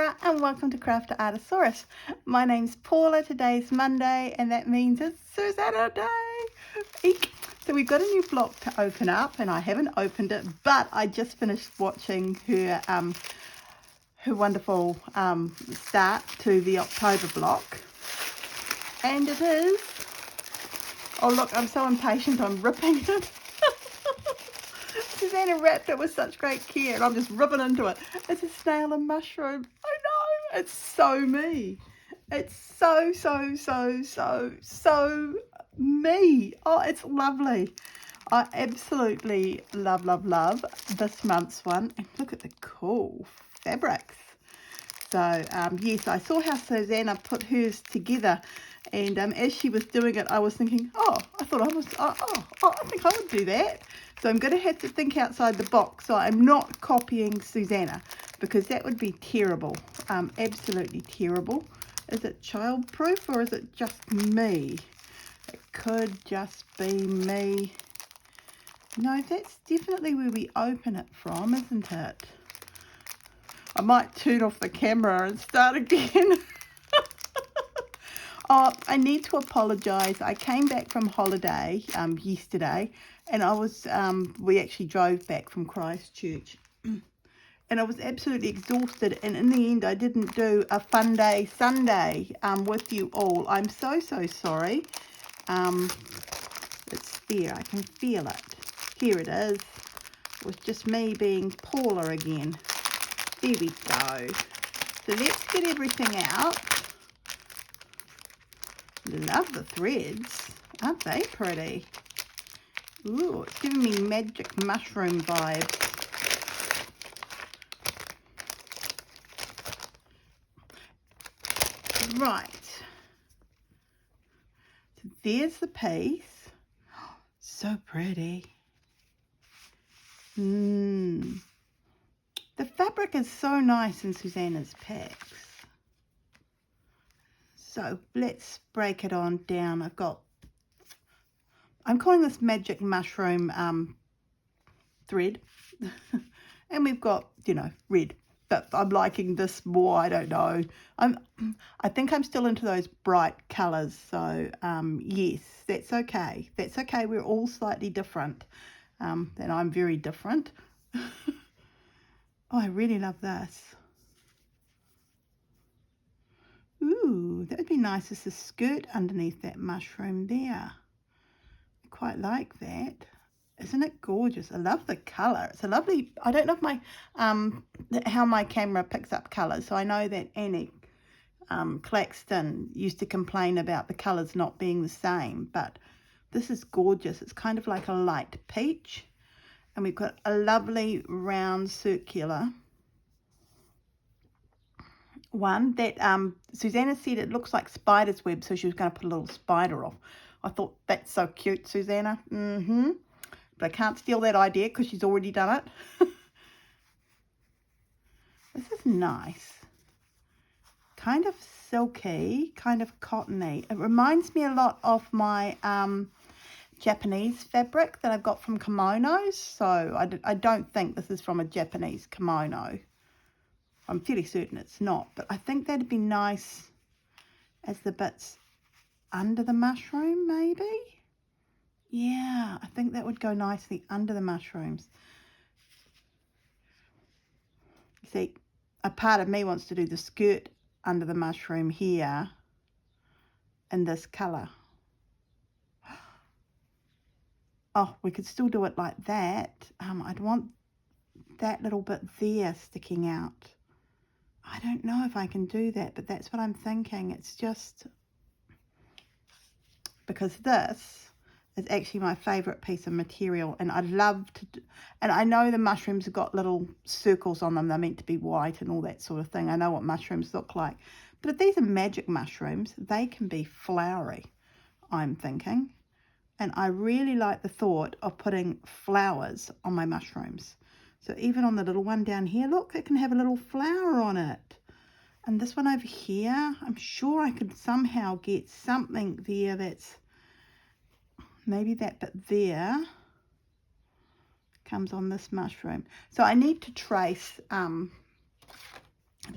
Susanna and welcome to Craft Artosaurus. My name's Paula, today's Monday and that means it's Susanna Day. Eek. So we've got a new block to open up and I haven't opened it, but I just finished watching her wonderful start to the October block. And it is, oh look, I'm so impatient, I'm ripping it. Susanna wrapped it with such great care and I'm just ripping into it. It's a snail and mushroom. I know, it's so me. It's so me. Oh, it's lovely. I absolutely love this month's one. And look at the cool fabrics. So yes, I saw how Susanna put hers together, and as she was doing it, I was thinking, I think I would do that. So I'm going to have to think outside the box. So I'm not copying Susanna because that would be terrible, absolutely terrible. Is it childproof or is it just me? It could just be me. No, that's definitely where we open it from, isn't it? I might turn off the camera and start again. Oh, I need to apologise. I came back from holiday yesterday, and we actually drove back from Christchurch, and I was absolutely exhausted. And in the end, I didn't do a fun day Sunday with you all. I'm so sorry. It's there. I can feel it. Here it is. It was just me being Paula again. There we go. So let's get everything out. Love the threads. Aren't they pretty? Ooh, it's giving me magic mushroom vibes. Right. So there's the piece. So pretty. The fabric is so nice in Susanna's packs. So let's break it on down. I'm calling this magic mushroom thread. And we've got, red. But I'm liking this more, I don't know. I think I'm still into those bright colours. So yes, that's okay. That's okay. We're all slightly different. And I'm very different. Oh, I really love this. Ooh, that would be nice as a skirt underneath that mushroom there. I quite like that. Isn't it gorgeous? I love the colour. It's a lovely, I don't know if how my camera picks up colours. So I know that Annie Claxton used to complain about the colours not being the same. But this is gorgeous. It's kind of like a light peach. And we've got a lovely round circular one that Susanna said it looks like spider's web, so she was going to put a little spider off. I thought, that's so cute, Susanna. But I can't steal that idea because she's already done it. This is nice. Kind of silky, kind of cottony. It reminds me a lot of my Japanese fabric that I've got from kimonos. So I don't think this is from a Japanese kimono. I'm fairly certain it's not, but I think that'd be nice as the bits under the mushroom, maybe? Yeah, I think that would go nicely under the mushrooms. See, a part of me wants to do the skirt under the mushroom here in this colour. Oh, we could still do it like that. I'd want that little bit there sticking out. I don't know if I can do that, but that's what I'm thinking. It's just because this is actually my favourite piece of material, and I'd love to do, and I know the mushrooms have got little circles on them. They're meant to be white and all that sort of thing. I know what mushrooms look like. But if these are magic mushrooms, they can be flowery, I'm thinking. And I really like the thought of putting flowers on my mushrooms. So even on the little one down here, look, it can have a little flower on it. And this one over here, I'm sure I could somehow get something there that's maybe that bit there comes on this mushroom. So I need to trace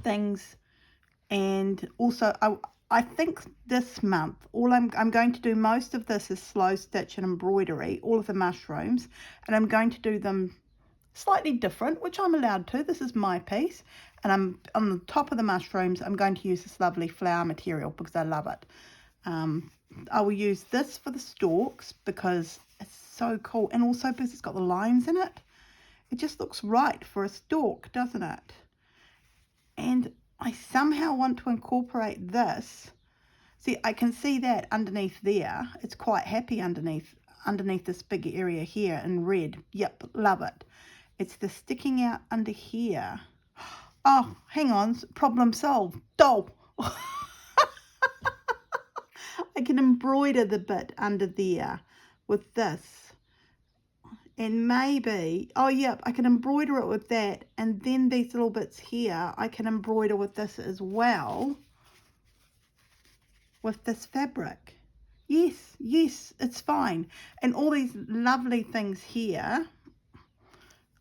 things And also I think this month all I'm going to do, most of this is slow stitch and embroidery, all of the mushrooms, and I'm going to do them slightly different, which I'm allowed to. This is my piece, and I'm on the top of the mushrooms. I'm going to use this lovely flower material because I love it. I will use this for the stalks because it's so cool, and also because it's got the lines in it. It just looks right for a stalk, doesn't it? And I somehow want to incorporate this. See, I can see that underneath there. It's quite happy underneath this big area here in red. Yep, love it. It's the sticking out under here. Oh, hang on, problem solved. Doll. I can embroider the bit under there with this. And maybe, oh yep, I can embroider it with that. And then these little bits here, I can embroider with this as well. With this fabric. Yes, yes, it's fine. And all these lovely things here,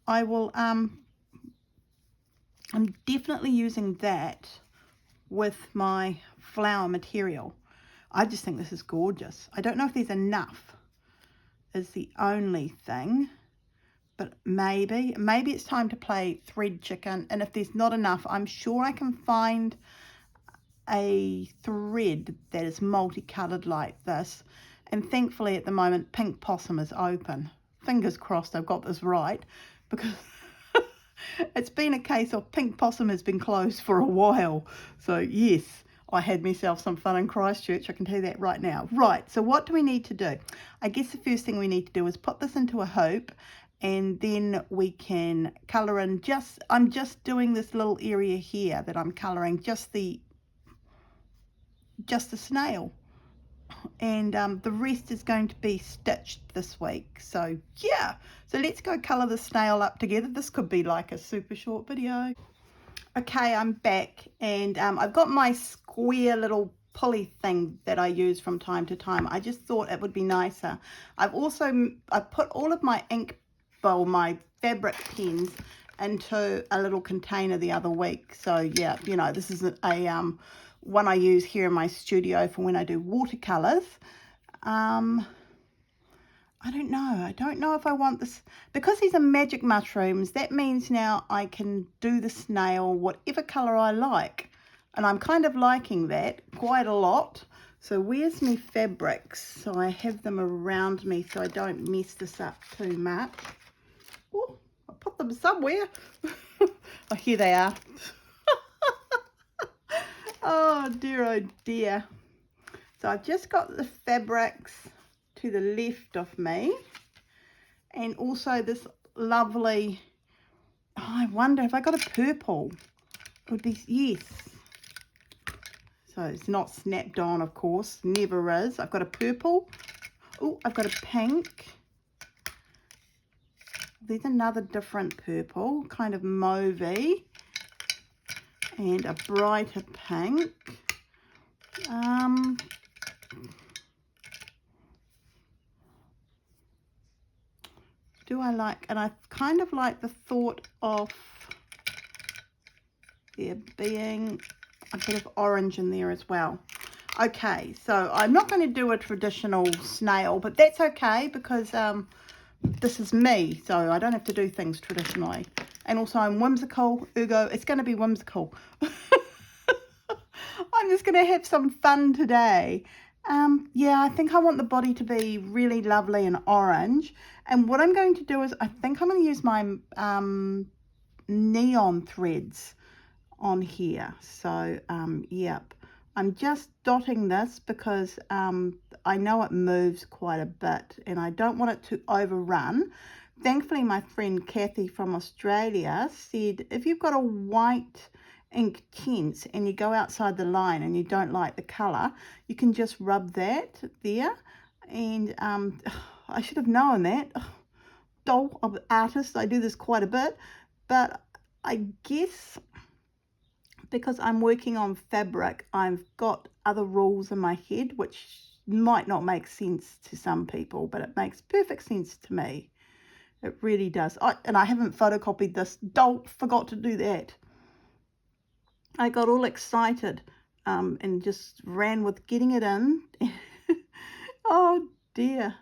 I will, I'm definitely using that with my flower material. I just think this is gorgeous. I don't know if there's enough is the only thing, but maybe it's time to play thread chicken. And if there's not enough, I'm sure I can find a thread that is multicolored like this. And thankfully at the moment Pink Possum is open. Fingers crossed I've got this right, because it's been a case of Pink Possum has been closed for a while. So yes, I had myself some fun in Christchurch, I can tell you that right now. Right, so what do we need to do? I guess the first thing we need to do is put this into a hoop, and then we can colour in I'm just doing this little area here that I'm colouring just the snail, and the rest is going to be stitched this week. So yeah, so let's go colour the snail up together. This could be like a super short video. Okay, I'm back, and I've got my square little pulley thing that I use from time to time. I just thought it would be nicer. I put all of my ink, well, my fabric pens into a little container the other week. So yeah, you know, this is a one I use here in my studio for when I do watercolors. I don't know if I want this, because these are magic mushrooms. That means now I can do the snail whatever color I like, and I'm kind of liking that quite a lot. So where's my fabrics? So I have them around me so I don't mess this up too much. Oh, I put them somewhere. Oh, here they are. Oh dear. So I've just got the fabrics to the left of me, and also this lovely, oh, I wonder if I got a purple. It would be, yes. So it's not snapped on, of course, never is. I've got a purple. Oh, I've got a pink. There's another different purple, kind of mauvey, and a brighter pink. Do I like, and I kind of like the thought of there being a bit of orange in there as well. Okay, so I'm not going to do a traditional snail, but that's okay, because this is me, so I don't have to do things traditionally. And also I'm whimsical, ergo it's going to be whimsical. I'm just going to have some fun today. Yeah, I think I want the body to be really lovely and orange. And what I'm going to do is I think I'm going to use my neon threads on here. So, yep. I'm just dotting this because I know it moves quite a bit and I don't want it to overrun. Thankfully, my friend Kathy from Australia said if you've got a white ink tint and you go outside the line and you don't like the colour, you can just rub that there. And I should have known that. Doll of artist, I do this quite a bit, but I guess because I'm working on fabric, I've got other rules in my head which might not make sense to some people, but it makes perfect sense to me. It really does. And I haven't photocopied this. Don't forgot to do that. I got all excited and just ran with getting it in. Oh dear.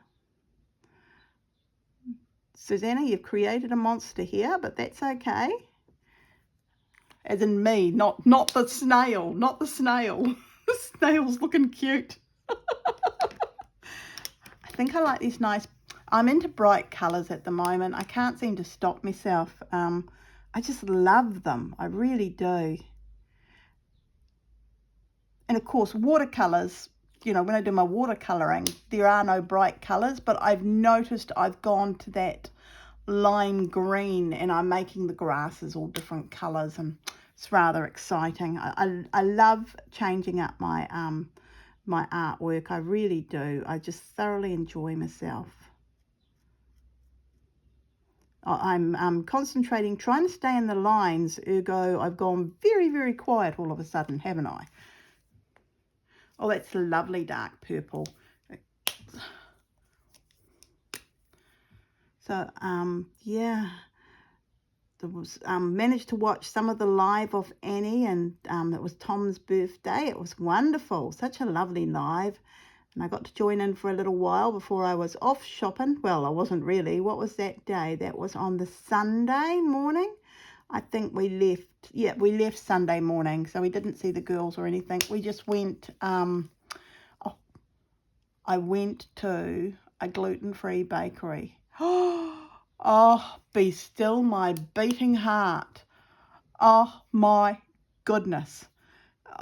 Susanna, you've created a monster here, but that's okay. As in me, not the snail, not the snail. The snail's looking cute. I think I like these nice, I'm into bright colours at the moment. I can't seem to stop myself. I just love them. I really do. And of course, watercolours, you know, when I do my watercolouring, there are no bright colours, but I've noticed I've gone to that lime green and I'm making the grasses all different colours, and it's rather exciting. I love changing up my my artwork. I really do. I just thoroughly enjoy myself. I'm concentrating, trying to stay in the lines, ergo I've gone very, very quiet all of a sudden, haven't I? Oh, that's a lovely dark purple. So, yeah, there was managed to watch some of the live of Annie, and it was Tom's birthday. It was wonderful, such a lovely live. And I got to join in for a little while before I was off shopping. Well, I wasn't really. What was that day? That was on the Sunday morning. I think we left, yeah, we left Sunday morning, so we didn't see the girls or anything. We just went, I went to a gluten-free bakery. Oh, be still my beating heart. Oh my goodness.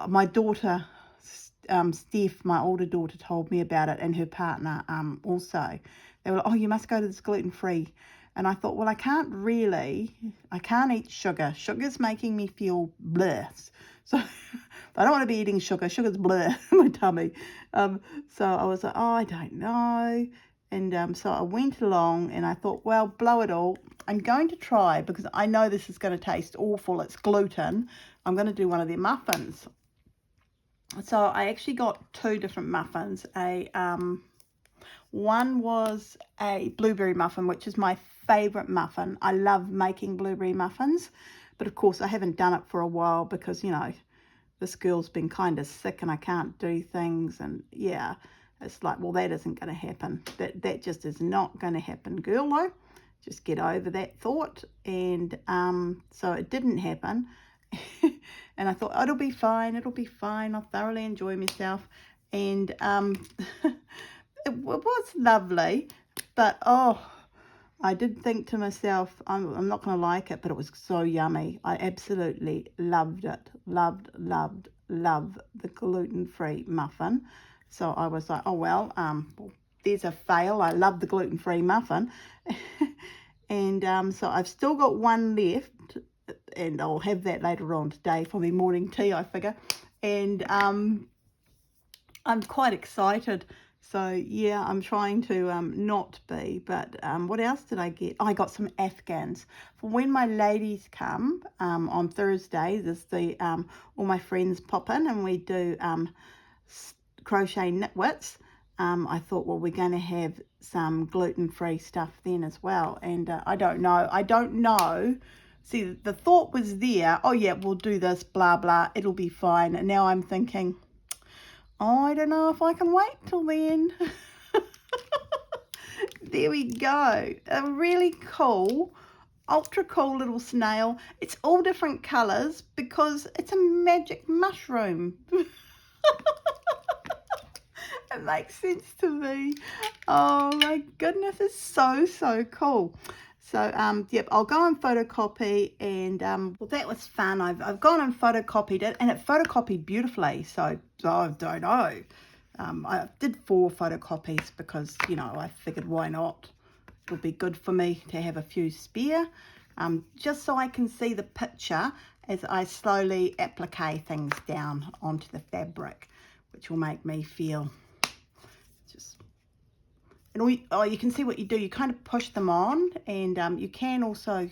My daughter, Steph, my older daughter, told me about it, and her partner also. They were like, oh, you must go to this gluten-free. And I thought, well, I can't eat sugar. Sugar's making me feel bleh. So I don't want to be eating sugar. Sugar's bleh in my tummy. So I was like, oh, I don't know. And so I went along and I thought, well, blow it all. I'm going to try, because I know this is going to taste awful. It's gluten. I'm going to do one of their muffins. So I actually got two different muffins. One was a blueberry muffin, which is my favourite muffin. I love making blueberry muffins, but of course I haven't done it for a while because, you know, this girl's been kind of sick and I can't do things, and yeah, it's like, well, that isn't going to happen. That just is not going to happen, girl. Though, just get over that thought. And so it didn't happen. And I thought, oh, it'll be fine, I'll thoroughly enjoy myself. And it was lovely, but oh, I did think to myself, I'm not going to like it, but it was so yummy. I absolutely loved it. Loved the gluten-free muffin. So I was like, oh, well, there's a fail. I love the gluten-free muffin. And so I've still got one left, and I'll have that later on today for my morning tea, I figure. And I'm quite excited. So yeah, I'm trying to not be, but what else did I get? Oh, I got some Afghans for when my ladies come on Thursday. There's the all my friends pop in and we do crochet nitwits. I thought, well, we're going to have some gluten-free stuff then as well. And I don't know. See, the thought was there, oh yeah, we'll do this, blah blah, it'll be fine. And now I'm thinking, I don't know if I can wait till then. There we go. A really cool, ultra cool little snail. It's all different colours because it's a magic mushroom. It makes sense to me. Oh my goodness, it's so cool. So yep, I'll go and photocopy, and well, that was fun. I've gone and photocopied it, and it photocopied beautifully. So I don't know. I did 4 photocopies because, you know, I figured why not? It'll be good for me to have a few spare, just so I can see the picture as I slowly applique things down onto the fabric, which will make me feel just. And you can see what you do. You kind of push them on, and you can also,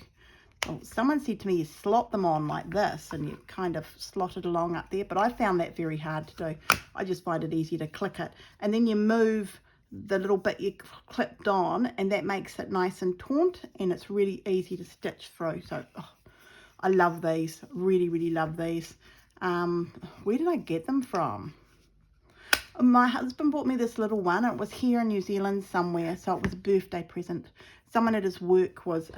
well, someone said to me, you slot them on like this, and you kind of slot it along up there. But I found that very hard to do. I just find it easy to click it. And then you move the little bit you clipped on, and that makes it nice and taut, and it's really easy to stitch through. So, oh, I love these. Really love these. Where did I get them from? My husband bought me this little one. It was here in New Zealand somewhere, so it was a birthday present. Someone at his work was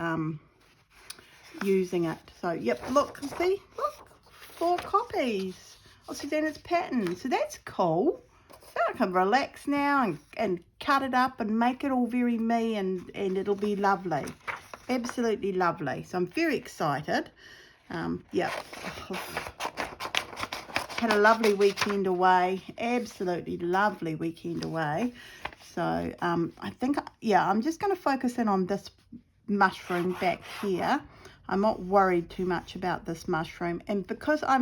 using it. So, yep, look, see? Look, 4 copies of Susanna's pattern. So that's cool. So I can relax now and cut it up and make it all very me, and it'll be lovely. Absolutely lovely. So I'm very excited. Yeah. Had a lovely weekend away. Absolutely lovely weekend away. So I think, yeah, I'm just going to focus in on this mushroom back here. I'm not worried too much about this mushroom. And because I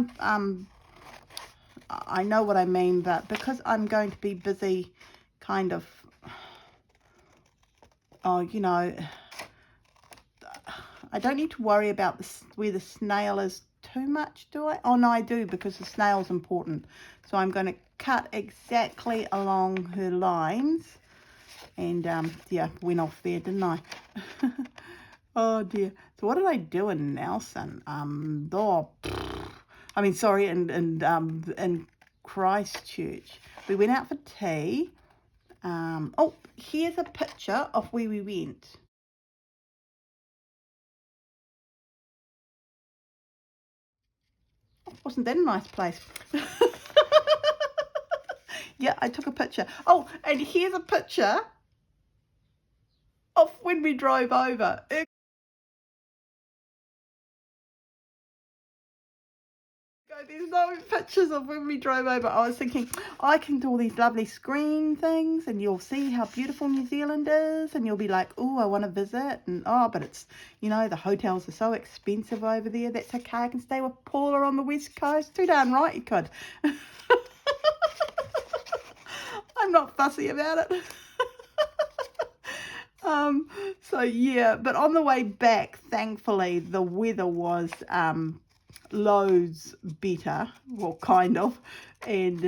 know what I mean, but because I'm going to be busy kind of, you know, I don't need to worry about where the snail is too much, do I? Oh, no, I do, because the snail's important. So I'm going to cut exactly along her lines. And, yeah, went off there, didn't I? Oh, dear. So what did I do in Nelson? Sorry, in Christchurch. We went out for tea. Oh, here's a picture of where we went. Wasn't that a nice place? Yeah, I took a picture. Oh, and here's a picture of when we drove over. There's no pictures of when we drove over. I was thinking, I can do all these lovely screen things, and you'll see how beautiful New Zealand is, and you'll be like, oh, I want to visit, and but it's, you know, the hotels are so expensive over there. That's okay, I can stay with Paula on the west coast. Too darn right you could. I'm not fussy about it. So yeah, but on the way back, thankfully the weather was loads better, well, kind of, and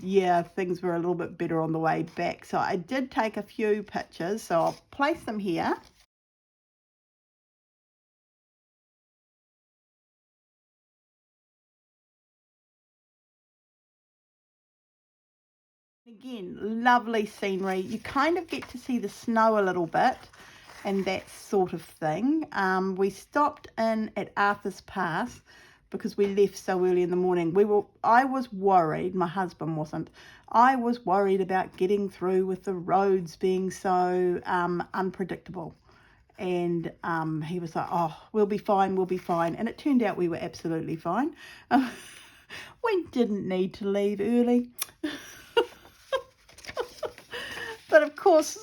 yeah, things were a little bit better on the way back. So I did take a few pictures, so I'll place them here. Again, lovely scenery. You kind of get to see the snow a little bit and that sort of thing. We stopped in at Arthur's Pass because we left so early in the morning. I was worried, my husband wasn't. I was worried about getting through with the roads being so unpredictable. And he was like, oh, we'll be fine, we'll be fine. And it turned out we were absolutely fine. We didn't need to leave early. But of course,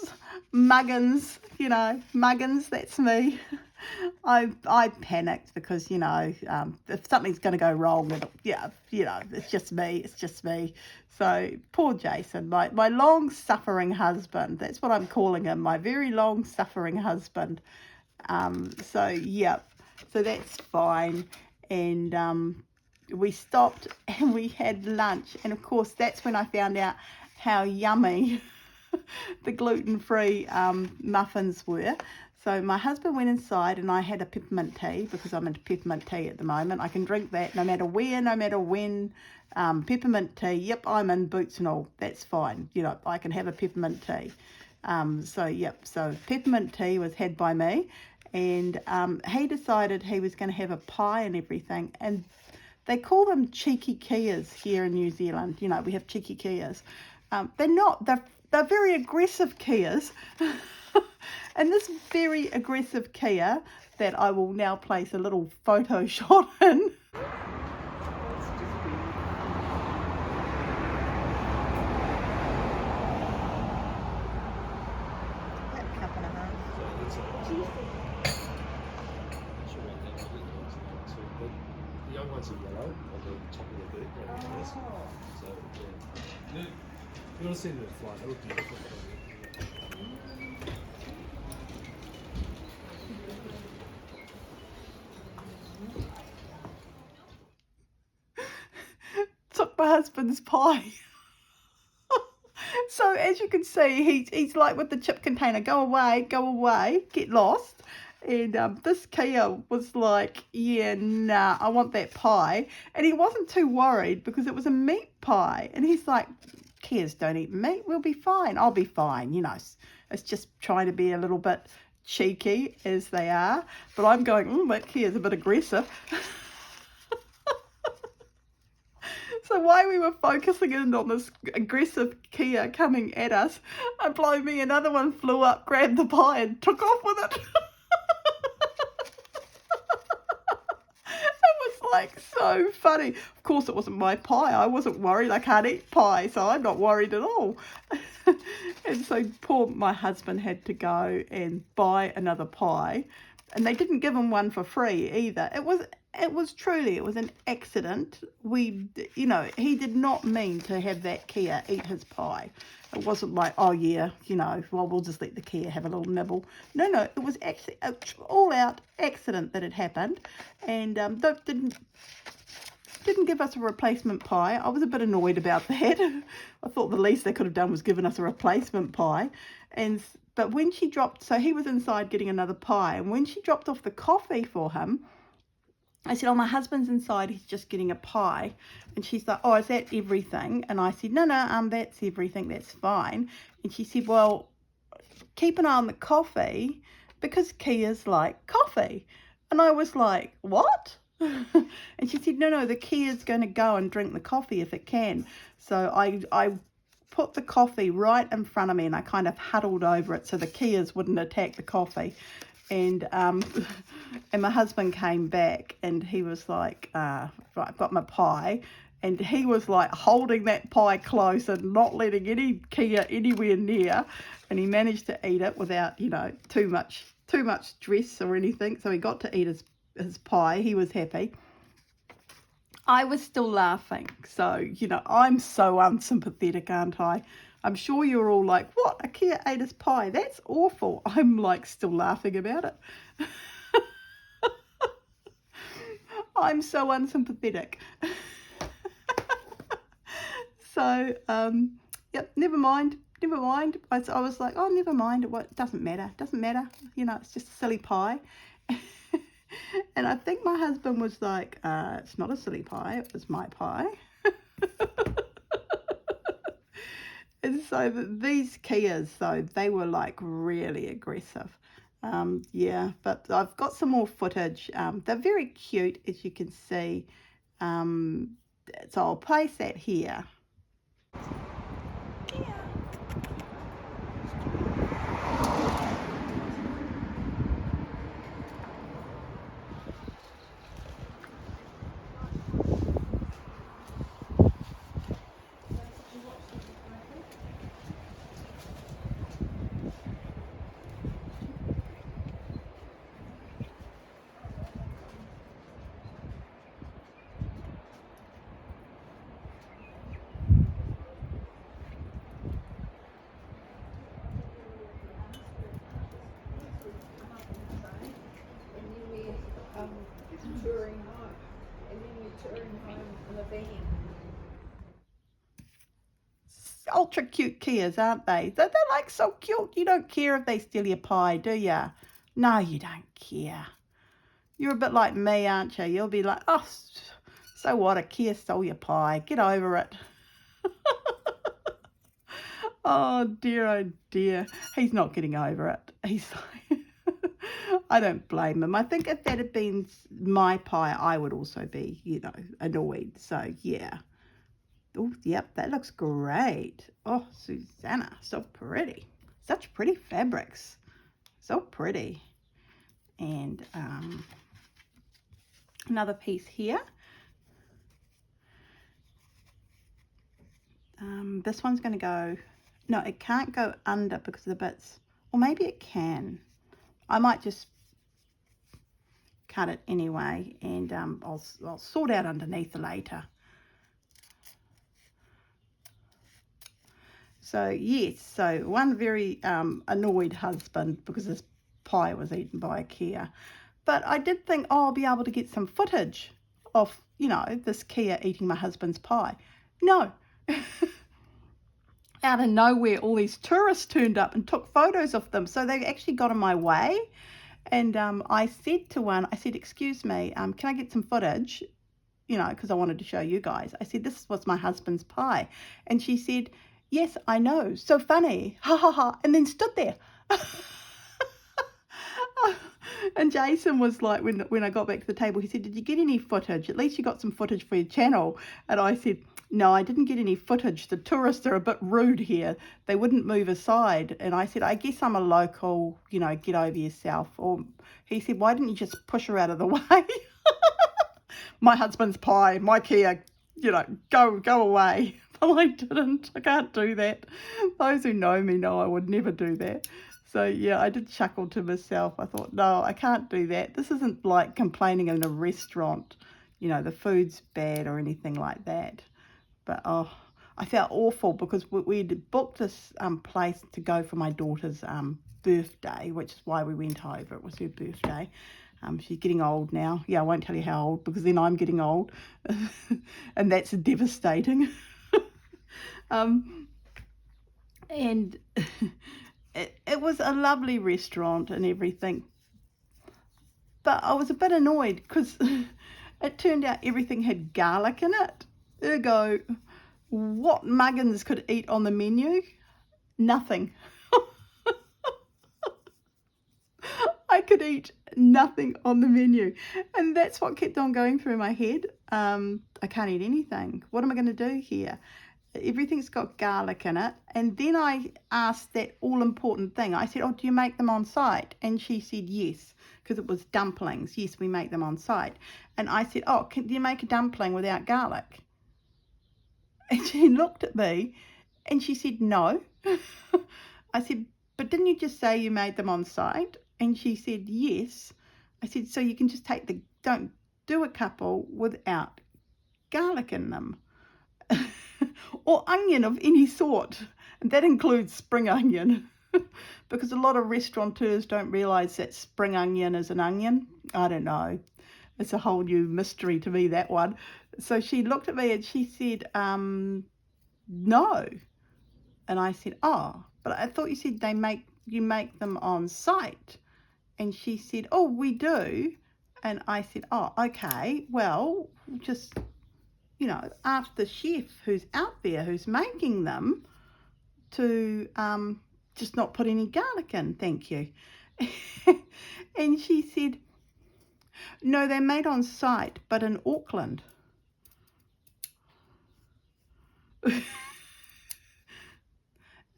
Muggins, you know, Muggins, that's me. I panicked because, you know, if something's going to go wrong, yeah, you know, it's just me. So poor Jason, my long-suffering husband, that's what I'm calling him, my very long-suffering husband. So, yeah, so that's fine. And we stopped and we had lunch. And, of course, that's when I found out how yummy the gluten-free muffins were. So my husband went inside and I had a peppermint tea because I'm into peppermint tea at the moment. I can drink that no matter where, no matter when. Peppermint tea, yep, I'm in boots and all. That's fine. You know, I can have a peppermint tea. So peppermint tea was had by me. And he decided he was going to have a pie and everything. And they call them cheeky Kias here in New Zealand. You know, we have cheeky Kias. They're not. They're very aggressive Kias. And this very aggressive Kia that I will now place a little photo shot in. The young ones are yellow on the top of the boot. So, yeah. You want to see them fly, they look beautiful. Took my husband's pie. So as you can see, he's like with the chip container, go away, get lost. And this Kia was like, yeah, nah, I want that pie. And he wasn't too worried because it was a meat pie. And he's like, Kias don't eat meat, we'll be fine. I'll be fine, you know. It's just trying to be a little bit cheeky as they are. But I'm going, that Kia's a bit aggressive. So while we were focusing in on this aggressive Kia coming at us, blow me, another one flew up, grabbed the pie and took off with it. It was like so funny. Of course it wasn't my pie. I wasn't worried. I can't eat pie, so I'm not worried at all. And so poor my husband had to go and buy another pie. And they didn't give him one for free either. It was truly an accident. He did not mean to have that Kia eat his pie. It wasn't like, oh yeah, well, we'll just let the Kia have a little nibble. No, it was actually an all-out accident that had happened. And they didn't give us a replacement pie. I was a bit annoyed about that. I thought the least they could have done was given us a replacement pie. But when she dropped, so he was inside getting another pie, and when she dropped off the coffee for him, I said, oh, my husband's inside, he's just getting a pie. And she's like, oh, is that everything? And I said, no, that's everything, that's fine. And she said, well, keep an eye on the coffee because Kia's like coffee. And I was like, what? And she said, no, the Kia's going to go and drink the coffee if it can. So I put the coffee right in front of me and I kind of huddled over it so the Kias wouldn't attack the coffee. And and my husband came back and he was like, right, I've got my pie. And he was like holding that pie close and not letting any Kia anywhere near. And he managed to eat it without, too much stress or anything. So he got to eat his pie. He was happy. I was still laughing. So, I'm so unsympathetic, aren't I? I'm sure you're all like, what? A Kia ate his pie? That's awful. I'm like still laughing about it. I'm so unsympathetic. So, yep, never mind. I was like, oh, never mind. It doesn't matter. It's just a silly pie. And I think my husband was like, it's not a silly pie. It was my pie. And so these Kias, though, they were like really aggressive. Yeah, but I've got some more footage. They're very cute, as you can see. So I'll place that here. Touring home, and then you're touring home in a van. Ultra cute Kias, aren't they? They're like so cute. You don't care if they steal your pie, do ya? No, you don't care. You're a bit like me, aren't you? You'll be like, oh, so what? A Kia stole your pie. Get over it. Oh dear. He's not getting over it. He's like, I don't blame him. I think if that had been my pie, I would also be, annoyed. So, yeah. Oh, yep, that looks great. Oh, Susanna, so pretty. Such pretty fabrics. So pretty. And another piece here. This one's going to go, no, it can't go under because of the bits, or maybe it can. I might just cut it anyway, and I'll sort out underneath later. So yes, so one very annoyed husband because his pie was eaten by a Kia. But I did think, oh, I'll be able to get some footage of, this Kia eating my husband's pie. No. Out of nowhere, all these tourists turned up and took photos of them. So they actually got in my way. And I said to one, I said, excuse me, can I get some footage? You know, because I wanted to show you guys. I said, this was my husband's pie. And she said, yes, I know. So funny. Ha ha ha. And then stood there. And Jason was like, when I got back to the table, he said, did you get any footage? At least you got some footage for your channel. And I said, no, I didn't get any footage. The tourists are a bit rude here. They wouldn't move aside. And I said, I guess I'm a local, you know, get over yourself. Or he said, why didn't you just push her out of the way? My husband's pie, my Kia, you know, go away. But I didn't. I can't do that. Those who know me know I would never do that. So, yeah, I did chuckle to myself. I thought, no, I can't do that. This isn't like complaining in a restaurant, you know, the food's bad or anything like that. But, oh, I felt awful because we'd booked this place to go for my daughter's birthday, which is why we went over. It was her birthday. She's getting old now. Yeah, I won't tell you how old because then I'm getting old. And that's devastating. And it was a lovely restaurant and everything. But I was a bit annoyed because it turned out everything had garlic in it. Ergo, what muggins could eat on the menu? Nothing. I could eat nothing on the menu. And that's what kept on going through my head. I can't eat anything. What am I going to do here? Everything's got garlic in it. And then I asked that all-important thing. I said, oh, do you make them on site? And she said, yes, because it was dumplings. Yes, we make them on site. And I said, oh, do you make a dumpling without garlic? And she looked at me and she said, no. I said, but didn't you just say you made them on site? And she said, yes. I said, so you can just don't do a couple without garlic in them. Or onion of any sort. And that includes spring onion. Because a lot of restaurateurs don't realise that spring onion is an onion. I don't know. It's a whole new mystery to me, that one. So she looked at me and she said, no. And I said, oh, but I thought you said you make them on site. And she said, oh, we do. And I said, oh, okay, well, just, you know, ask the chef who's out there, who's making them, to just not put any garlic in, thank you. And she said, no, they're made on site, but in Auckland.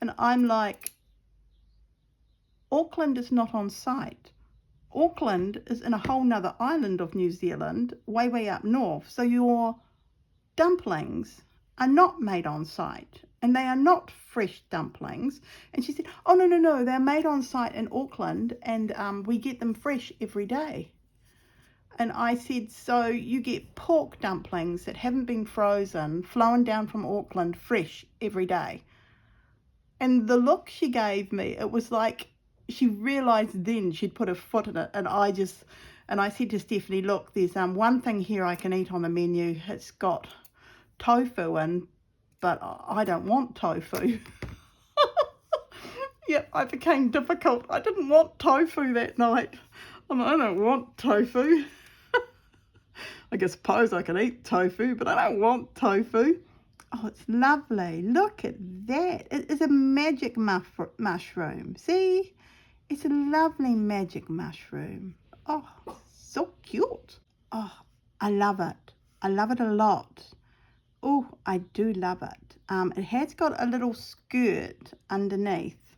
And I'm like, Auckland is not on site. Auckland is in a whole nother island of New Zealand, way up north. So your dumplings are not made on site and they are not fresh dumplings. And she said, oh, no, they're made on site in Auckland and we get them fresh every day. And I said, so you get pork dumplings that haven't been frozen, flown down from Auckland fresh every day. And the look she gave me, it was like she realised then she'd put her foot in it. And I said to Stephanie, look, there's one thing here I can eat on the menu. It's got tofu in, but I don't want tofu. Yeah, I became difficult. I didn't want tofu that night. I don't want tofu. I suppose I can eat tofu, but I don't want tofu. Oh, it's lovely. Look at that. It is a magic mushroom. See? It's a lovely magic mushroom. Oh, so cute. Oh, I love it. I love it a lot. Oh, I do love it. It has got a little skirt underneath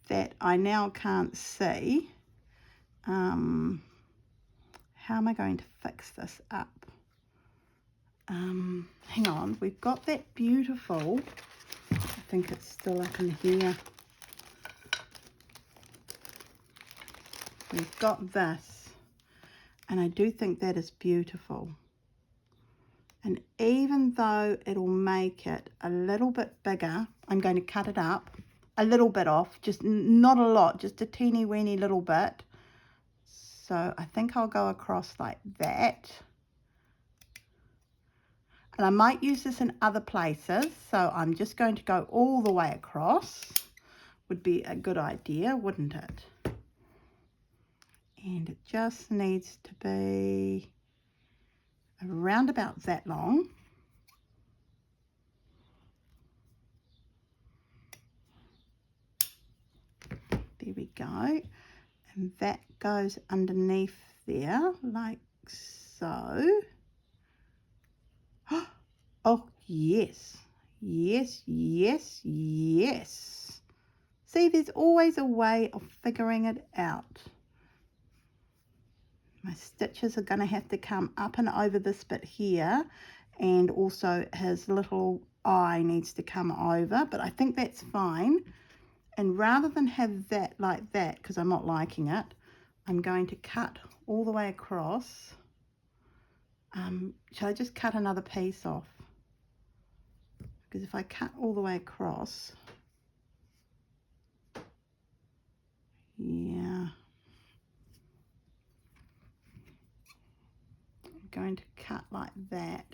that I now can't see. How am I going to fix this up? Hang on, we've got that beautiful, I think it's still up in here. We've got this, and I do think that is beautiful. And even though it'll make it a little bit bigger, I'm going to cut it up a little bit off, just not a lot, just a teeny weeny little bit. So I think I'll go across like that. And I might use this in other places, so I'm just going to go all the way across. Would be a good idea, wouldn't it? And it just needs to be around about that long. There we go. And that goes underneath there like so. Oh, yes. Yes, yes, yes. See, there's always a way of figuring it out. My stitches are going to have to come up and over this bit here, and also his little eye needs to come over, but I think that's fine. And rather than have that like that, because I'm not liking it, I'm going to cut all the way across. Shall I just cut another piece off? Because if I cut all the way across, yeah, I'm going to cut like that.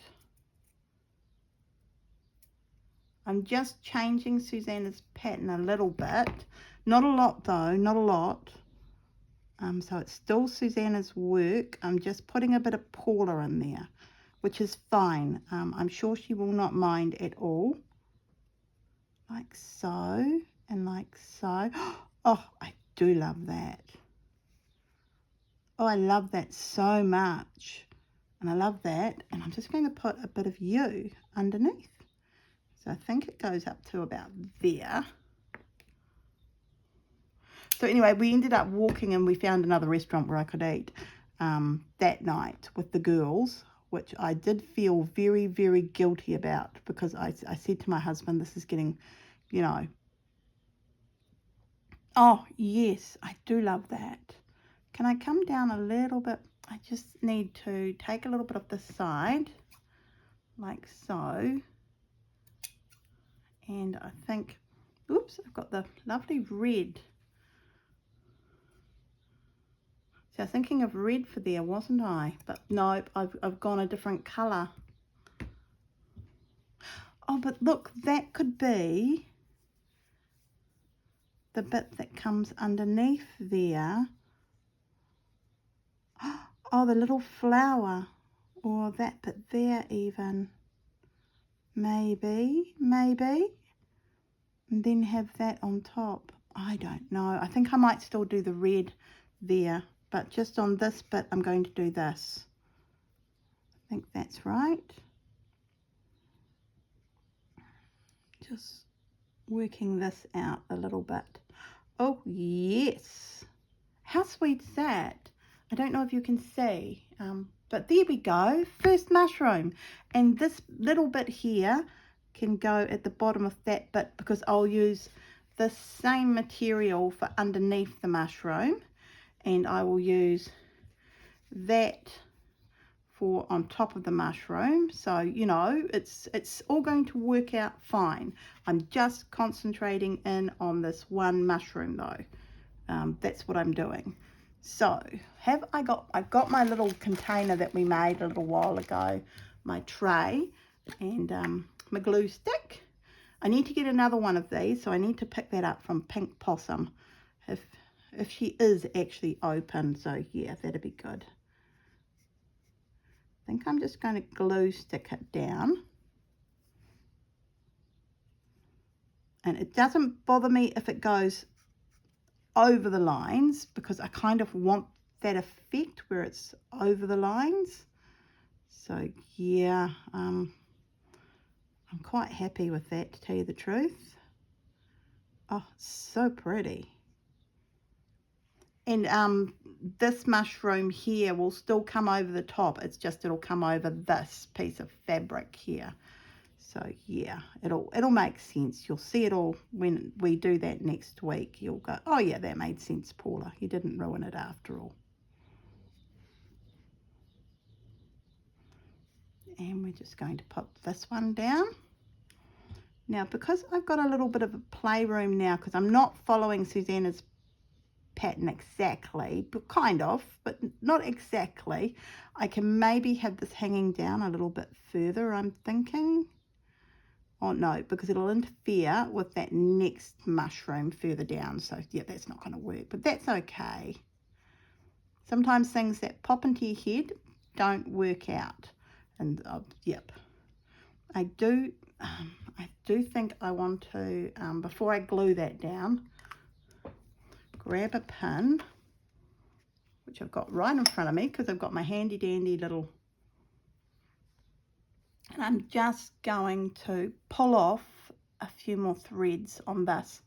I'm just changing Susanna's pattern a little bit, not a lot though, not a lot. So it's still Susanna's work. I'm just putting a bit of Paula in there, which is fine. I'm sure she will not mind at all. Like so, and like so. Oh, I do love that. Oh, I love that so much. And I love that. And I'm just going to put a bit of you underneath. So I think it goes up to about there. So anyway, we ended up walking and we found another restaurant where I could eat that night with the girls, which I did feel very, very guilty about, because I said to my husband, this is getting, you know, oh, yes, I do love that. Can I come down a little bit? I just need to take a little bit of this side, like so. And I think, oops, I've got the lovely red. So I was thinking of red for there, wasn't I? But nope, I've gone a different colour. Oh, but look, that could be the bit that comes underneath there. Oh, the little flower, or that bit there even. Maybe, maybe. And then have that on top. I don't know. I think I might still do the red there, but just on this bit, I'm going to do this. I think that's right. Just working this out a little bit. Oh, yes. How sweet is that? I don't know if you can see, but there we go. First mushroom. And this little bit here can go at the bottom of that bit, because I'll use the same material for underneath the mushroom, and I will use that for on top of the mushroom. So, you know, it's all going to work out fine. I'm just concentrating in on this one mushroom though. That's what I'm doing. So I've got my little container that we made a little while ago, my tray, and my glue stick. I need to get another one of these, so I need to pick that up from Pink Possum if she is actually open. So yeah, that'd be good. I think I'm just going to glue stick it down. And it doesn't bother me if it goes over the lines, because I kind of want that effect where it's over the lines. So yeah, I'm quite happy with that, to tell you the truth. Oh, so pretty. And this mushroom here will still come over the top. It's just it'll come over this piece of fabric here. So yeah, it'll make sense. You'll see it all when we do that next week. You'll go, oh yeah, that made sense, Paula. You didn't ruin it after all. And we're just going to pop this one down. Now, because I've got a little bit of a playroom now, because I'm not following Susanna's pattern exactly, but kind of, but not exactly, I can maybe have this hanging down a little bit further, I'm thinking. Oh no, because it'll interfere with that next mushroom further down. So yeah, that's not going to work, but that's okay. Sometimes things that pop into your head don't work out. And yep, I do think I want to, before I glue that down, grab a pin, which I've got right in front of me because I've got my handy dandy little, and I'm just going to pull off a few more threads on this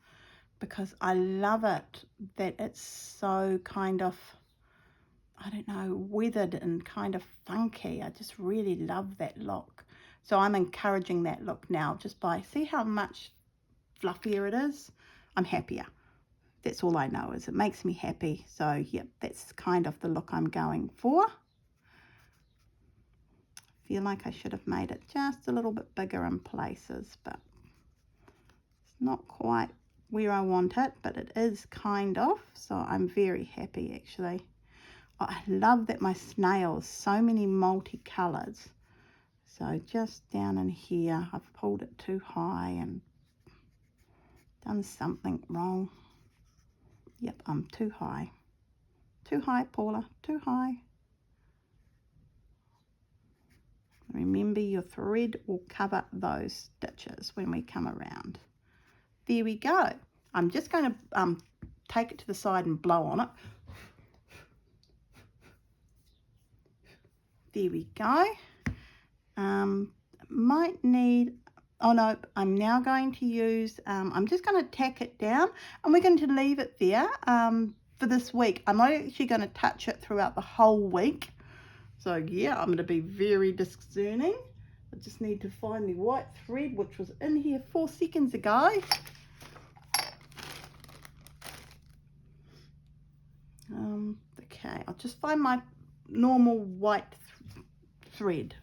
because I love it that it's so kind of, I don't know, weathered and kind of funky. I just really love that look. So I'm encouraging that look now just by, see how much fluffier it is? I'm happier. That's all I know, is it makes me happy. So yep, that's kind of the look I'm going for. Feel like I should have made it just a little bit bigger in places, but it's not quite where I want it, but it is kind of, so I'm very happy actually. I love that my snail is so many multicolours. So just down in here, I've pulled it too high and done something wrong. Yep, I'm too high. Too high, Paula, too high. Remember, your thread will cover those stitches when we come around. There we go. I'm just going to take it to the side and blow on it. There we go. Might need, oh no, I'm now going to use, I'm just going to tack it down and we're going to leave it there for this week. I'm not actually going to touch it throughout the whole week. So yeah, I'm going to be very discerning. I just need to find the white thread, which was in here 4 seconds ago. Okay, I'll just find my normal white thread.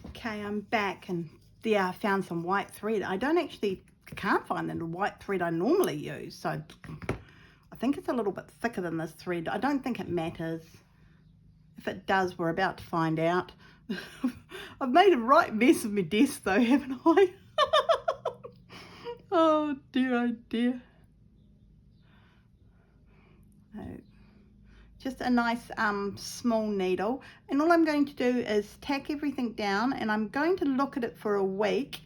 Okay, I'm back and there I found some white thread. I can't find the white thread I normally use. So I think it's a little bit thicker than this thread. I don't think it matters. If it does, we're about to find out. I've made a right mess of my desk though, haven't I? Oh dear, oh dear. Oh, just a nice small needle. And all I'm going to do is tack everything down and I'm going to look at it for a week.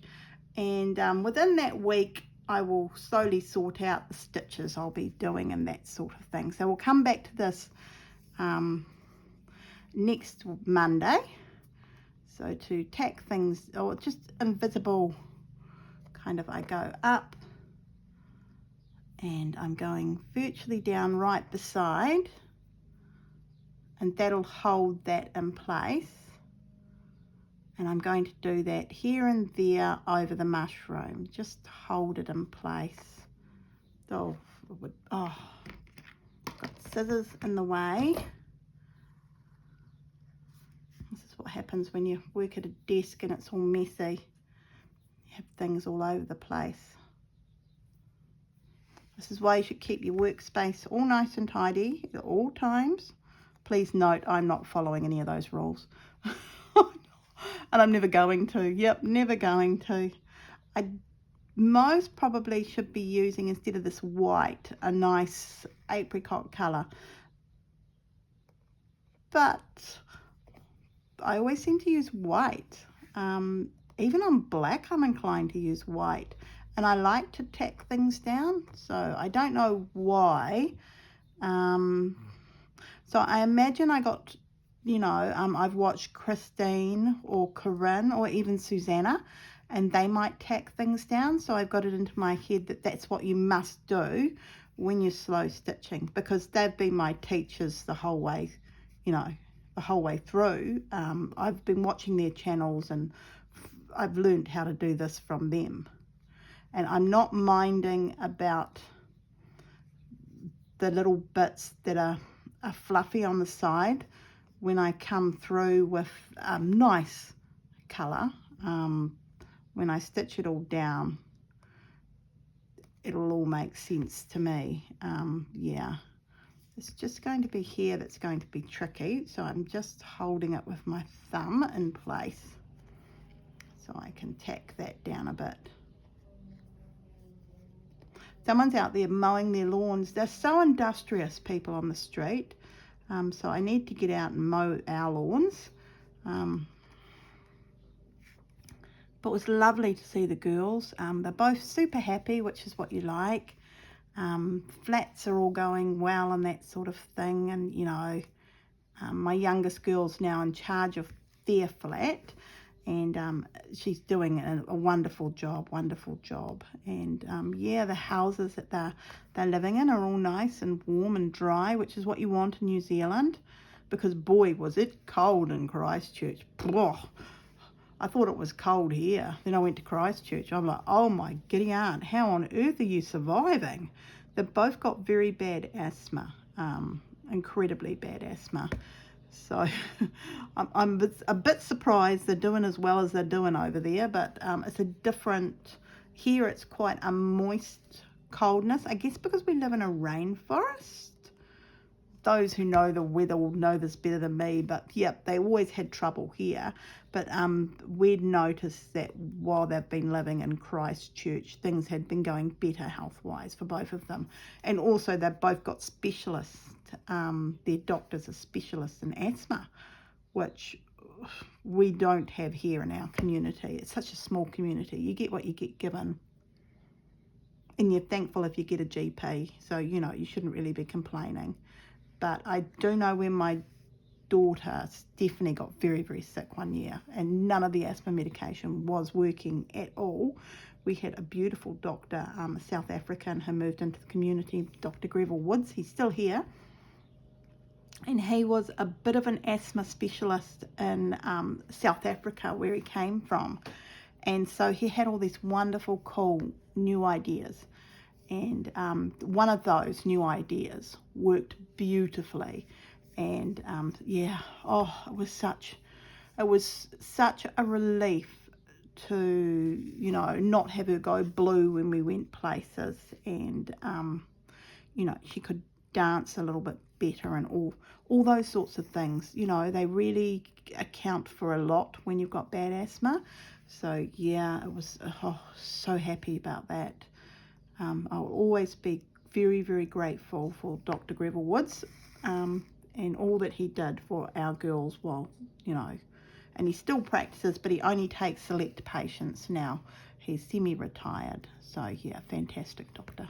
And within that week, I will slowly sort out the stitches I'll be doing and that sort of thing. So we'll come back to this next Monday. So to tack things, or just invisible kind of, I go up and I'm going virtually down right beside, and that'll hold that in place. And I'm going to do that here and there over the mushroom, just to hold it in place. Oh, got scissors in the way. This is what happens when you work at a desk and it's all messy. You have things all over the place. This is why you should keep your workspace all nice and tidy at all times. Please note, I'm not following any of those rules. And I'm never going to. Yep, never going to. I most probably should be using, instead of this white, a nice apricot colour. But I always seem to use white. Even on black, I'm inclined to use white. And I like to tack things down. So I don't know why. So I imagine I got, you know, I've watched Christine or Corinne or even Susanna, and they might tack things down. So I've got it into my head that that's what you must do when you're slow stitching, because they've been my teachers the whole way, you know, the whole way through. I've been watching their channels and I've learned how to do this from them. And I'm not minding about the little bits that are fluffy on the side when I come through with nice colour. When I stitch it all down, it'll all make sense to me. Yeah, it's just going to be here that's going to be tricky, so I'm just holding it with my thumb in place so I can tack that down a bit. Someone's out there mowing their lawns. They're so industrious, people on the street. So I need to get out and mow our lawns. But it was lovely to see the girls. They're both super happy, which is what you like. Flats are all going well and that sort of thing. And, you know, my youngest girl's now in charge of their flat. And she's doing a wonderful job. And yeah, the houses that they're living in are all nice and warm and dry, which is what you want in New Zealand. Because boy, was it cold in Christchurch. Blah. I thought it was cold here. Then I went to Christchurch. I'm like, oh my giddy aunt, how on earth are you surviving? They've both got very bad asthma, incredibly bad asthma. So I'm a bit surprised they're doing as well as they're doing over there, but it's a different, here it's quite a moist coldness, I guess because we live in a rainforest. Those who know the weather will know this better than me, but yep, they always had trouble here. But we'd noticed that while they've been living in Christchurch, things had been going better health-wise for both of them. And also they've both got specialists. Their doctors are specialists in asthma, which we don't have here in our community. It's such a small community. You get what you get given. And you're thankful if you get a GP. So, you know, you shouldn't really be complaining. But I do know when my daughter Stephanie got very, very sick one year and none of the asthma medication was working at all. We had a beautiful doctor, a South African who moved into the community, Dr. Greville Woods. He's still here. And he was a bit of an asthma specialist in South Africa where he came from. And so he had all these wonderful, cool new ideas. And one of those new ideas worked beautifully. And yeah, oh, it was such a relief to, you know, not have her go blue when we went places. And, you know, she could dance a little bit better and all those sorts of things. You know, they really account for a lot when you've got bad asthma. So yeah, it was so happy about that. I'll always be very, very grateful for Dr. Greville Woods and all that he did for our girls while, you know, and he still practices, but he only takes select patients now. He's semi-retired. So, yeah, fantastic doctor.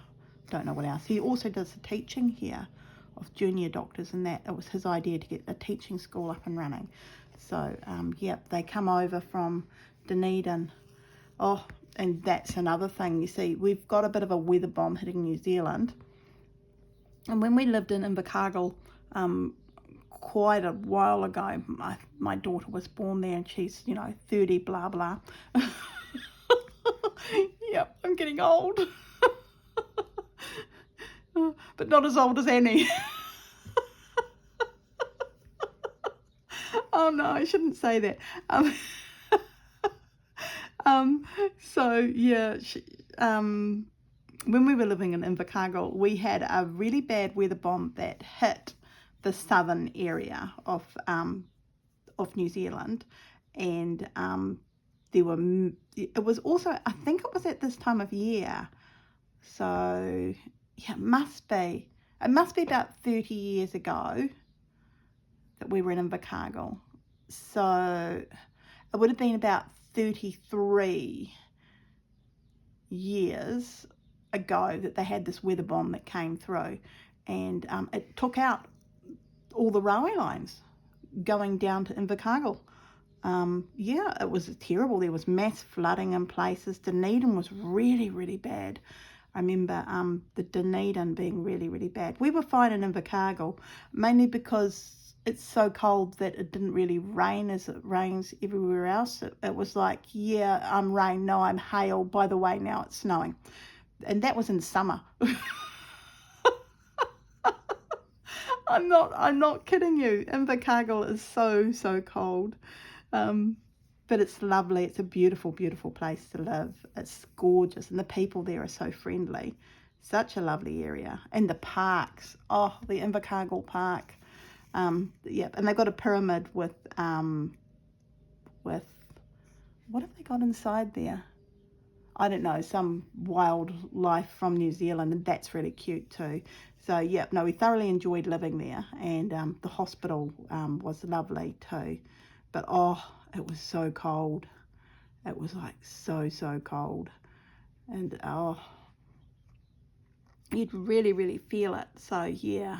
Don't know what else. He also does the teaching here of junior doctors, and that it was his idea to get a teaching school up and running. So, yep, they come over from Dunedin. Oh, and that's another thing. You see, we've got a bit of a weather bomb hitting New Zealand. And when we lived in Invercargill quite a while ago, my daughter was born there and she's, you know, 30, blah, blah. Yep, I'm getting old. But not as old as Annie. Oh, no, I shouldn't say that. So yeah, when we were living in Invercargill, we had a really bad weather bomb that hit the southern area of New Zealand, and it was also, I think it was at this time of year, so yeah, it must be about 30 years ago that we were in Invercargill. So it would have been about 33 years ago that they had this weather bomb that came through, and it took out all the railway lines going down to Invercargill. Yeah, it was terrible. There was mass flooding in places. Dunedin was really, really bad. I remember the Dunedin being really, really bad. We were fine in Invercargill, mainly because it's so cold that it didn't really rain as it rains everywhere else. It was like, yeah, I'm rain, no, I'm hail. By the way, now it's snowing. And that was in summer. I'm not kidding you. Invercargill is so cold. But it's lovely. It's a beautiful, beautiful place to live. It's gorgeous. And the people there are so friendly. Such a lovely area. And the parks. Oh, the Invercargill Park. Yep. And they've got a pyramid with what have they got inside there? I don't know, some wildlife from New Zealand, and that's really cute too. So yeah, no, we thoroughly enjoyed living there, and the hospital was lovely too. But oh, it was so cold. It was like so cold, and oh, you'd really feel it. So yeah,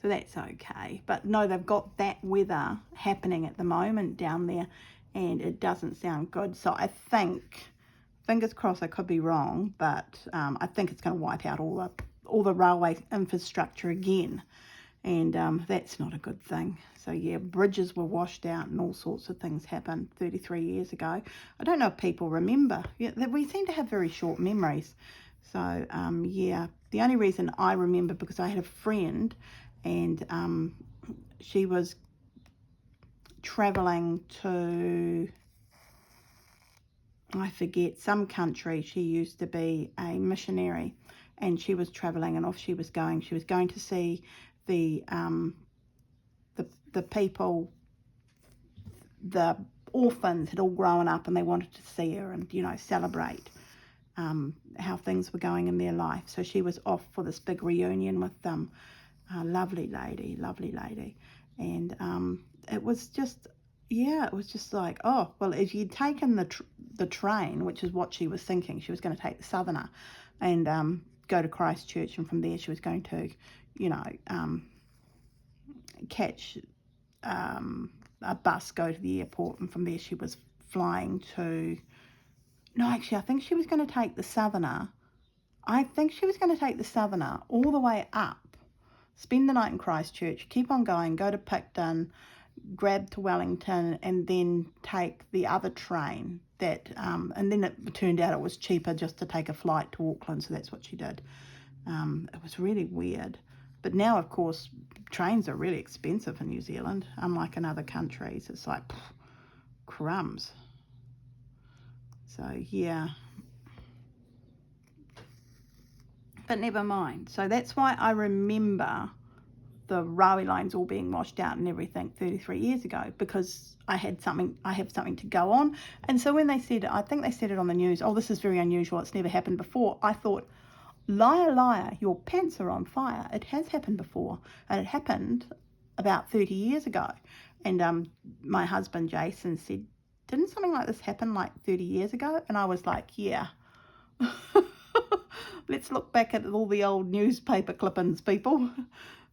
so that's okay. But no, they've got that weather happening at the moment down there, and it doesn't sound good. So I think, fingers crossed, I could be wrong, but I think it's going to wipe out all the railway infrastructure again, and that's not a good thing. So yeah, bridges were washed out and all sorts of things happened 33 years ago. I don't know if people remember. Yeah, we seem to have very short memories. So yeah, the only reason I remember, because I had a friend, and she was traveling to, I forget, some country. She used to be a missionary, and she was traveling, and off she was going. She was going to see the people, the orphans had all grown up, and they wanted to see her and, you know, celebrate how things were going in their life. So she was off for this big reunion with them. Lovely lady, and it was just, yeah, it was just like, oh well, if you'd taken the train, which is what she was thinking, she was going to take the Southerner and go to Christchurch, and from there she was going to, you know, catch a bus, go to the airport, and from there she was flying to, no, actually I think she was going to take the Southerner. I think she was going to take the Southerner all the way up, spend the night in Christchurch, keep on going, go to Picton, grab to Wellington, and then take the other train that, and then it turned out it was cheaper just to take a flight to Auckland, so that's what she did. It was really weird. But now, of course, trains are really expensive in New Zealand, unlike in other countries. It's like, pff, crumbs. So, yeah. But never mind. So that's why I remember the railway lines all being washed out and everything 33 years ago, because I have something to go on. And so when they said, I think they said it on the news, oh, this is very unusual, it's never happened before, I thought, liar, your pants are on fire. It has happened before, and it happened about 30 years ago. And my husband Jason said, didn't something like this happen like 30 years ago? And I was like, yeah. Let's look back at all the old newspaper clippings, people.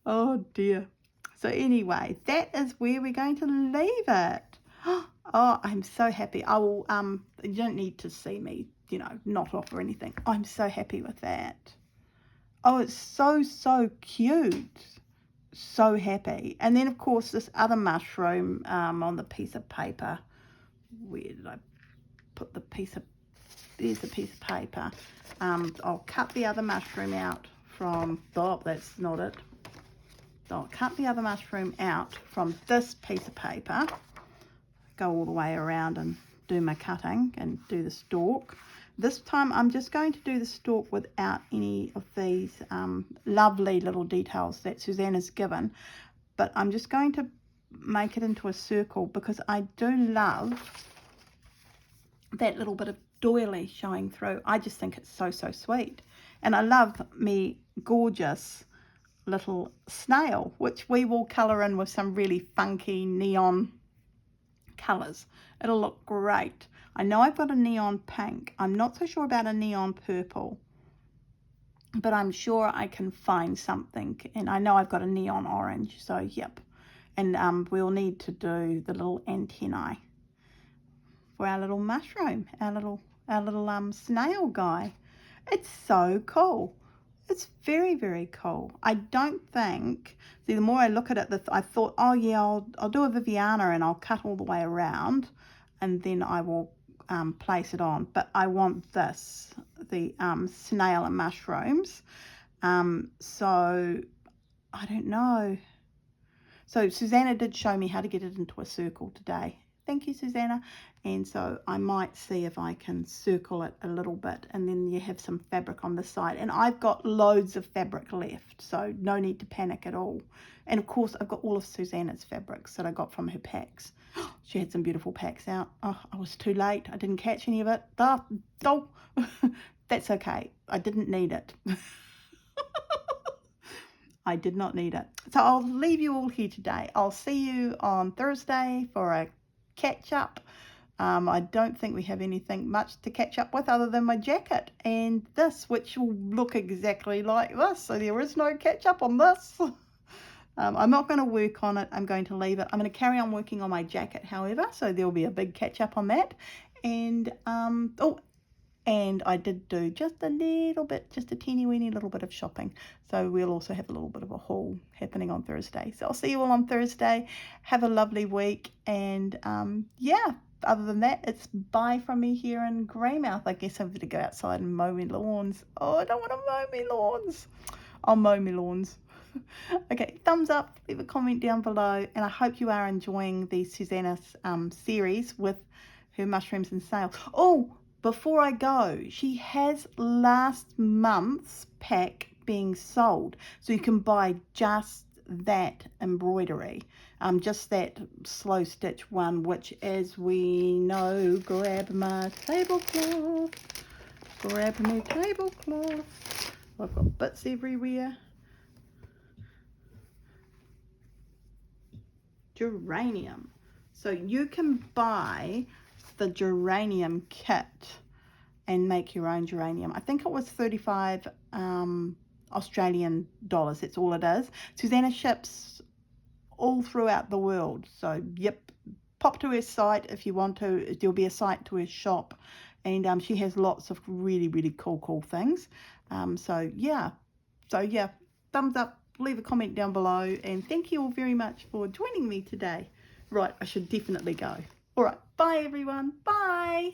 Oh dear. So anyway, that is where we're going to leave it. Oh, I'm so happy. I will, you don't need to see me, you know, not off or anything. I'm so happy with that. Oh, it's so cute. So happy. And then, of course, this other mushroom on the piece of paper. Where did I put the piece of, there's the piece of paper. I'll cut the other mushroom out from, oh, that's not it. I'll cut the other mushroom out from this piece of paper, go all the way around and do my cutting and do the stalk. This time I'm just going to do the stalk without any of these lovely little details that Susanna's given, but I'm just going to make it into a circle because I do love that little bit of doily showing through. I just think it's so sweet, and I love me gorgeous little snail, which we will colour in with some really funky neon colours. It'll look great. I know I've got a neon pink. I'm not so sure about a neon purple, but I'm sure I can find something. And I know I've got a neon orange, so yep. And we'll need to do the little antennae for our little mushroom, our little snail guy. It's so cool. It's very cool. I don't think, see, the more I look at it, I thought, oh yeah, I'll do a Viviana and I'll cut all the way around and then I will place it on. But I want this, the snail and mushrooms. So I don't know. So Susanna did show me how to get it into a circle today. Thank you, Susanna. And so I might see if I can circle it a little bit, and then you have some fabric on the side. And I've got loads of fabric left, so no need to panic at all. And of course, I've got all of Susanna's fabrics that I got from her packs. She had some beautiful packs out. Oh, I was too late. I didn't catch any of it. Oh, that's okay. I didn't need it. I did not need it. So I'll leave you all here today. I'll see you on Thursday for a catch up. I don't think we have anything much to catch up with other than my jacket and this, which will look exactly like this. So there is no catch up on this. I'm not going to work on it. I'm going to leave it. I'm going to carry on working on my jacket, however. So there'll be a big catch up on that. And, and I did do just a little bit, just a teeny weeny little bit of shopping. So we'll also have a little bit of a haul happening on Thursday. So I'll see you all on Thursday. Have a lovely week. And yeah, other than that, it's bye from me here in Greymouth. I guess I'm going to go outside and mow my lawns. Oh, I don't want to mow my lawns. I'll mow my lawns. Okay, thumbs up, leave a comment down below, and I hope you are enjoying the Susanna's series with her mushrooms and snails. Oh, before I go, she has last month's pack being sold, so you can buy just that embroidery, just that slow stitch one, which, as we know, grab my tablecloth, grab my tablecloth. I've got bits everywhere. Geranium. So you can buy the geranium kit and make your own geranium. I think it was 35 Australian dollars. That's all it is. Susanna ships all throughout the world. So yep, pop to her site if you want to. There'll be a site to her shop, and she has lots of really cool things. So yeah, thumbs up, leave a comment down below, and thank you all very much for joining me today. Right, I should definitely go. All right, bye everyone. Bye.